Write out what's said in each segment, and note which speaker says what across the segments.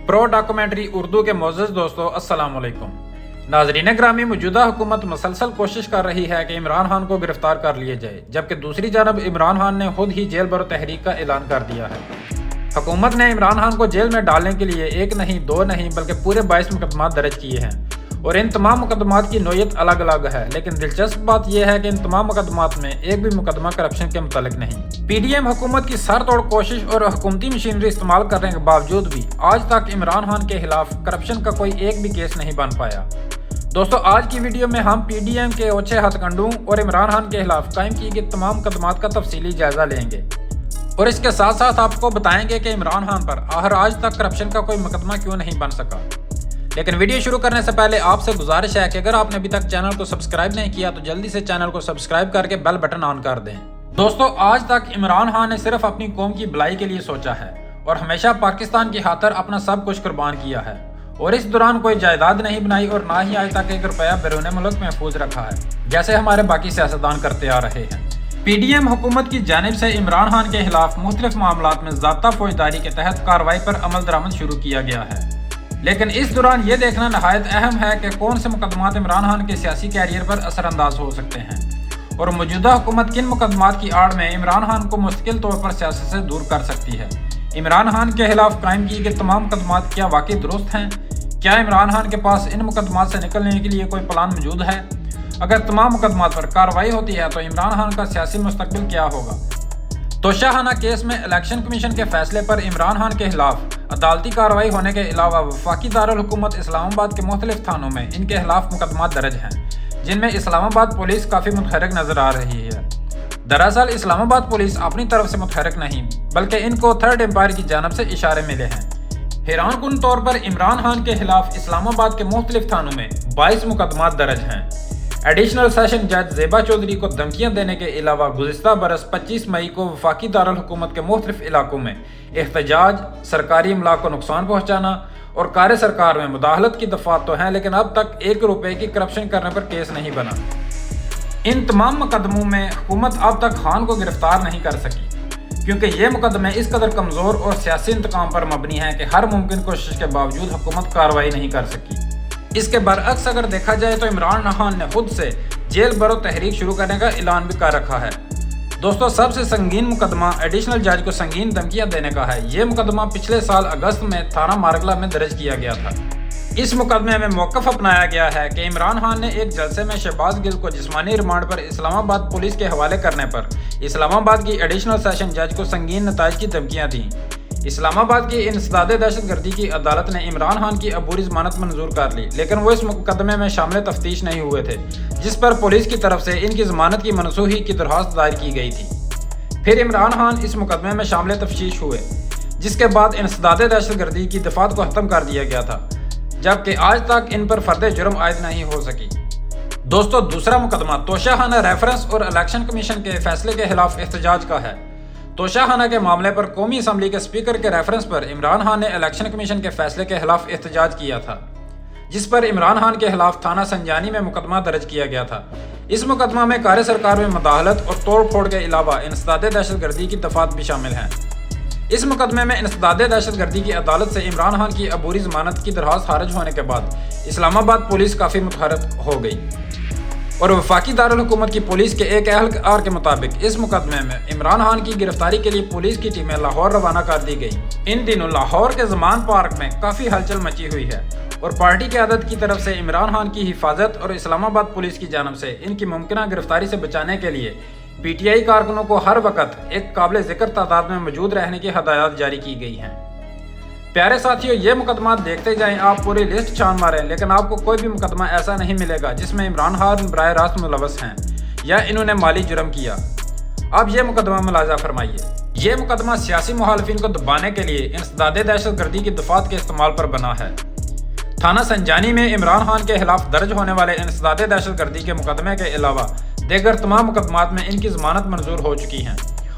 Speaker 1: پرو documentary Urdu کے معزز دوستو السلام علیکم۔ ناظرین گرامی، موجودہ حکومت مسلسل کوشش کر رہی ہے کہ عمران خان کو گرفتار کر لیا جائے، جبکہ دوسری جانب عمران خان نے خود ہی جیل برو تحریک کا اعلان کر دیا ہے۔ حکومت نے عمران خان کو جیل میں ڈالنے کے لیے ایک نہیں دو نہیں بلکہ پورے 22 مقدمات درج کیے ہیں، اور ان تمام مقدمات کی نوعیت الگ الگ ہے، لیکن دلچسپ بات یہ ہے کہ ان تمام مقدمات میں ایک بھی مقدمہ کرپشن کے متعلق نہیں۔ پی ڈی ایم حکومت کی سر توڑ کوشش اور حکومتی مشینری استعمال کرنے کے باوجود بھی آج تک عمران خان کے خلاف کرپشن کا کوئی ایک بھی کیس نہیں بن پایا۔ دوستو، آج کی ویڈیو میں ہم پی ڈی ایم کے اوچھے ہتھ کنڈوں اور عمران خان کے خلاف قائم کی گئی تمام مقدمات کا تفصیلی جائزہ لیں گے، اور اس کے ساتھ ساتھ آپ کو بتائیں گے کہ عمران خان پر آخر آج تک کرپشن کا کوئی مقدمہ کیوں نہیں بن سکا۔ لیکن ویڈیو شروع کرنے سے پہلے آپ سے گزارش ہے کہ اگر آپ نے ابھی تک چینل کو سبسکرائب نہیں کیا تو جلدی سے چینل کو سبسکرائب کر کے بیل بٹن آن کر دیں۔ دوستو، آج تک عمران خان نے صرف اپنی قوم کی بھلائی کے لیے سوچا ہے اور ہمیشہ پاکستان کی خاطر اپنا سب کچھ قربان کیا ہے، اور اس دوران کوئی جائیداد نہیں بنائی اور نہ ہی آج تک ایک روپیہ بیرون ملک محفوظ رکھا ہے، جیسے ہمارے باقی سیاستدان کرتے آ رہے ہیں۔ پی ڈی ایم حکومت کی جانب سے عمران خان کے خلاف مختلف معاملات میں ضابطہ فوجداری کے تحت کارروائی پر عمل درآمد شروع کیا گیا ہے، لیکن اس دوران یہ دیکھنا نہایت اہم ہے کہ کون سے مقدمات عمران خان کے سیاسی کیریئر پر اثر انداز ہو سکتے ہیں، اور موجودہ حکومت کن مقدمات کی آڑ میں عمران خان کو مستقل طور پر سیاست سے دور کر سکتی ہے۔ عمران خان کے خلاف قائم کی گئی تمام مقدمات کیا واقعی درست ہیں؟ کیا عمران خان کے پاس ان مقدمات سے نکلنے کے لیے کوئی پلان موجود ہے؟ اگر تمام مقدمات پر کارروائی ہوتی ہے تو عمران خان کا سیاسی مستقبل کیا ہوگا؟ توشہ خانہ کیس میں الیکشن کمیشن کے فیصلے پر عمران خان کے خلاف عدالتی کارروائی ہونے کے علاوہ وفاقی دارالحکومت اسلام آباد کے مختلف تھانوں میں ان کے خلاف مقدمات درج ہیں، جن میں اسلام آباد پولیس کافی متحرک نظر آ رہی ہے۔ دراصل اسلام آباد پولیس اپنی طرف سے متحرک نہیں، بلکہ ان کو تھرڈ امپائر کی جانب سے اشارے ملے ہیں۔ حیران کن طور پر عمران خان کے خلاف اسلام آباد کے مختلف تھانوں میں 22 مقدمات درج ہیں۔ ایڈیشنل سیشن جج زیبا چودھری کو دھمکیاں دینے کے علاوہ گزشتہ برس 25 مئی کو وفاقی دارالحکومت کے مختلف علاقوں میں احتجاج، سرکاری املاک کو نقصان پہنچانا اور کار سرکار میں مداخلت کی دفعات تو ہیں، لیکن اب تک 1 روپے کی کرپشن کرنے پر کیس نہیں بنا۔ ان تمام مقدموں میں حکومت اب تک خان کو گرفتار نہیں کر سکی، کیونکہ یہ مقدمے اس قدر کمزور اور سیاسی انتقام پر مبنی ہیں کہ ہر ممکن کوشش کے باوجود حکومت کارروائی نہیں کر سکی۔ اس کے برعکس اگر دیکھا جائے تو عمران خان نے خود سے جیل برو تحریک شروع کرنے کا اعلان بھی کر رکھا ہے۔ دوستو، سب سے سنگین مقدمہ ایڈیشنل جج کو سنگین دھمکیاں دینے کا ہے۔ یہ مقدمہ پچھلے سال اگست میں تھانہ مارگلہ میں درج کیا گیا تھا۔ اس مقدمے میں موقف اپنایا گیا ہے کہ عمران خان نے ایک جلسے میں شہباز گل کو جسمانی ریمانڈ پر اسلام آباد پولیس کے حوالے کرنے پر اسلام آباد کی ایڈیشنل سیشن جج کو سنگین نتائج کی دھمکیاں دیں۔ اسلام آباد کی انسداد دہشت گردی کی عدالت نے عمران خان کی عبوری ضمانت منظور کر لی، لیکن وہ اس مقدمے میں شامل تفتیش نہیں ہوئے تھے، جس پر پولیس کی طرف سے ان کی ضمانت کی منسوخی کی درخواست دائر کی گئی تھی۔ پھر عمران خان اس مقدمے میں شامل تفتیش ہوئے، جس کے بعد انسداد دہشت گردی کی دفعات کو ختم کر دیا گیا تھا، جبکہ آج تک ان پر فرد جرم عائد نہیں ہو سکی۔ دوستو، دوسرا مقدمہ توشہ خانہ ریفرنس اور الیکشن کمیشن کے فیصلے کے خلاف احتجاج کا ہے۔ توشہ خانہ کے معاملے پر قومی اسمبلی کے اسپیکر کے ریفرنس پر عمران خان نے الیکشن کمیشن کے فیصلے کے خلاف احتجاج کیا تھا، جس پر عمران خان کے خلاف تھانہ سنجانی میں مقدمہ درج کیا گیا تھا۔ اس مقدمہ میں کار سرکار میں مداخلت اور توڑ پھوڑ کے علاوہ انسداد دہشت گردی کی دفعات بھی شامل ہیں۔ اس مقدمے میں انسداد دہشت گردی کی عدالت سے عمران خان کی عبوری ضمانت کی درخواست خارج ہونے کے بعد اسلام آباد پولیس کافی متحرک ہو گئی، اور وفاقی دارالحکومت کی پولیس کے ایک اہلکار کے مطابق اس مقدمے میں عمران خان کی گرفتاری کے لیے پولیس کی ٹیمیں لاہور روانہ کر دی گئی۔ ان دنوں لاہور کے زمان پارک میں کافی ہلچل مچی ہوئی ہے، اور پارٹی قیادت کی طرف سے عمران خان کی حفاظت اور اسلام آباد پولیس کی جانب سے ان کی ممکنہ گرفتاری سے بچانے کے لیے پی ٹی آئی کارکنوں کو ہر وقت ایک قابل ذکر تعداد میں موجود رہنے کی ہدایات جاری کی گئی ہیں۔ پیارے ساتھیوں، یہ مقدمات دیکھتے جائیں، آپ پوری لسٹ چھان ماریں، لیکن آپ کو کوئی بھی مقدمہ ایسا نہیں ملے گا جس میں عمران خان براہ راست ملوث ہیں یا انہوں نے مالی جرم کیا۔ اب یہ مقدمہ ملاحظہ فرمائیے۔ یہ مقدمہ سیاسی مخالفین کو دبانے کے لیے انسداد دہشت گردی کی دفعات کے استعمال پر بنا ہے۔ تھانہ سنجانی میں عمران خان کے خلاف درج ہونے والے انسداد دہشت گردی کے مقدمے کے علاوہ دیگر تمام مقدمات میں ان کی ضمانت منظور ہو چکی ہیں،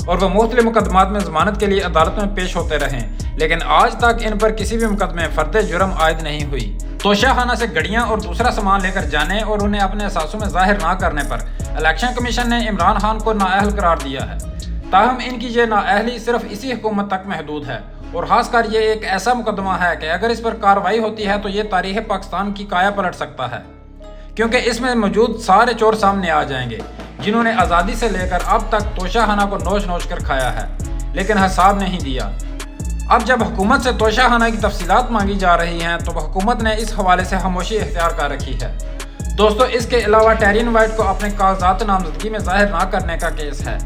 Speaker 1: اور وہ مختلف مقدمات میں ضمانت کے لیے عدالت میں پیش ہوتے رہے، لیکن آج تک ان پر کسی بھی مقدمے فرد جرم عائد نہیں ہوئی۔ توشہ خانہ سے گڑیاں اور دوسرا سامان لے کر جانے اور انہیں اپنے اثاثوں میں ظاہر نہ کرنے پر الیکشن کمیشن نے عمران خان کو نااہل قرار دیا ہے، تاہم ان کی یہ نااہلی صرف اسی حکومت تک محدود ہے اور خاص کر یہ ایک ایسا مقدمہ ہے کہ اگر اس پر کارروائی ہوتی ہے تو یہ تاریخ پاکستان کی کایا پلٹ سکتا ہے، کیونکہ اس میں موجود سارے چور سامنے آ جائیں گے جنہوں نے آزادی سے لے کر اب تک توشہ خانہ کو نوچ نوچ کر کھایا ہے لیکن حساب نہیں دیا۔ اب جب حکومت سے توشہ خانہ کی تفصیلات مانگی جا رہی ہیں تو حکومت نے اس حوالے سے خاموشی اختیار کر رکھی ہے۔ دوستو، اس کے علاوہ ٹیرین وائٹ کو اپنے کاغذات نامزدگی میں ظاہر نہ کرنے کا کیس ہے۔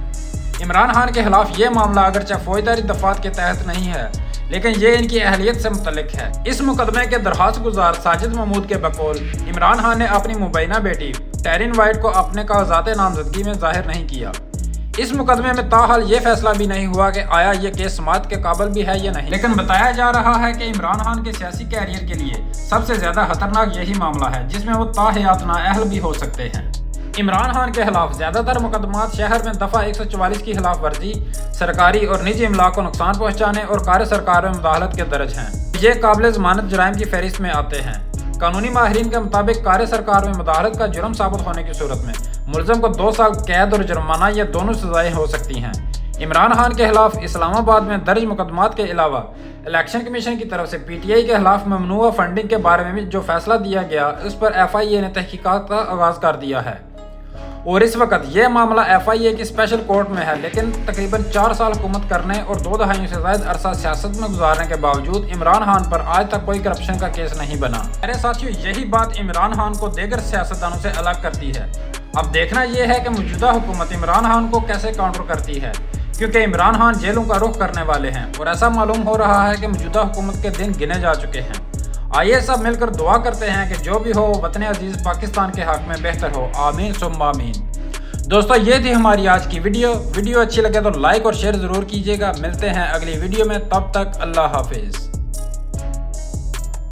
Speaker 1: عمران خان کے خلاف یہ معاملہ اگرچہ فوجداری دفعات کے تحت نہیں ہے لیکن یہ ان کی اہلیت سے متعلق ہے۔ اس مقدمے کے درخواست گزار ساجد محمود کے بقول عمران خان نے اپنی مبینہ بیٹی ٹیرین وائٹ کو اپنے کاغذات نامزدگی میں ظاہر نہیں کیا۔ اس مقدمے میں تاحال یہ فیصلہ بھی نہیں ہوا کہ آیا یہ کیس سماعت کے قابل بھی ہے یا نہیں، لیکن بتایا جا رہا ہے کہ عمران خان کے سیاسی کیریئر کے لیے سب سے زیادہ خطرناک یہی معاملہ ہے جس میں وہ تاحیات نااہل بھی ہو سکتے ہیں۔ عمران خان کے خلاف زیادہ تر مقدمات شہر میں دفعہ 144 کی خلاف ورزی، سرکاری اور نجی املاک کو نقصان پہنچانے اور کار سرکار میں مداخلت کے درج ہیں۔ یہ قابل ضمانت جرائم کی فہرست میں آتے ہیں۔ قانونی ماہرین کے مطابق کار سرکار میں مداخلت کا جرم ثابت ہونے کی صورت میں ملزم کو 2 سال قید اور جرمانہ یا دونوں سزائیں ہو سکتی ہیں۔ عمران خان کے خلاف اسلام آباد میں درج مقدمات کے علاوہ الیکشن کمیشن کی طرف سے پی ٹی آئی کے خلاف ممنوعہ فنڈنگ کے بارے میں بھی جو فیصلہ دیا گیا اس پر ایف آئی اے نے تحقیقات کا آغاز کر دیا ہے اور اس وقت یہ معاملہ ایف آئی اے کی اسپیشل کورٹ میں ہے، لیکن تقریباً 4 سال حکومت کرنے اور 2 دہائیوں سے زائد عرصہ سیاست میں گزارنے کے باوجود عمران خان پر آج تک کوئی کرپشن کا کیس نہیں بنا۔ میرے ساتھیوں، یہی بات عمران خان کو دیگر سیاستدانوں سے الگ کرتی ہے۔ اب دیکھنا یہ ہے کہ موجودہ حکومت عمران خان کو کیسے کاؤنٹر کرتی ہے، کیونکہ عمران خان جیلوں کا رخ کرنے والے ہیں اور ایسا معلوم ہو رہا ہے کہ موجودہ حکومت کے دن گنے جا چکے ہیں۔ آئیے سب مل کر دعا کرتے ہیں کہ جو بھی ہو وطن عزیز پاکستان کے حق میں بہتر ہو۔ آمین ثم آمین۔ دوستو، یہ تھی ہماری آج کی ویڈیو اچھی لگے تو لائک اور شیئر ضرور کیجیے گا۔ ملتے ہیں اگلی ویڈیو میں، تب تک اللہ حافظ۔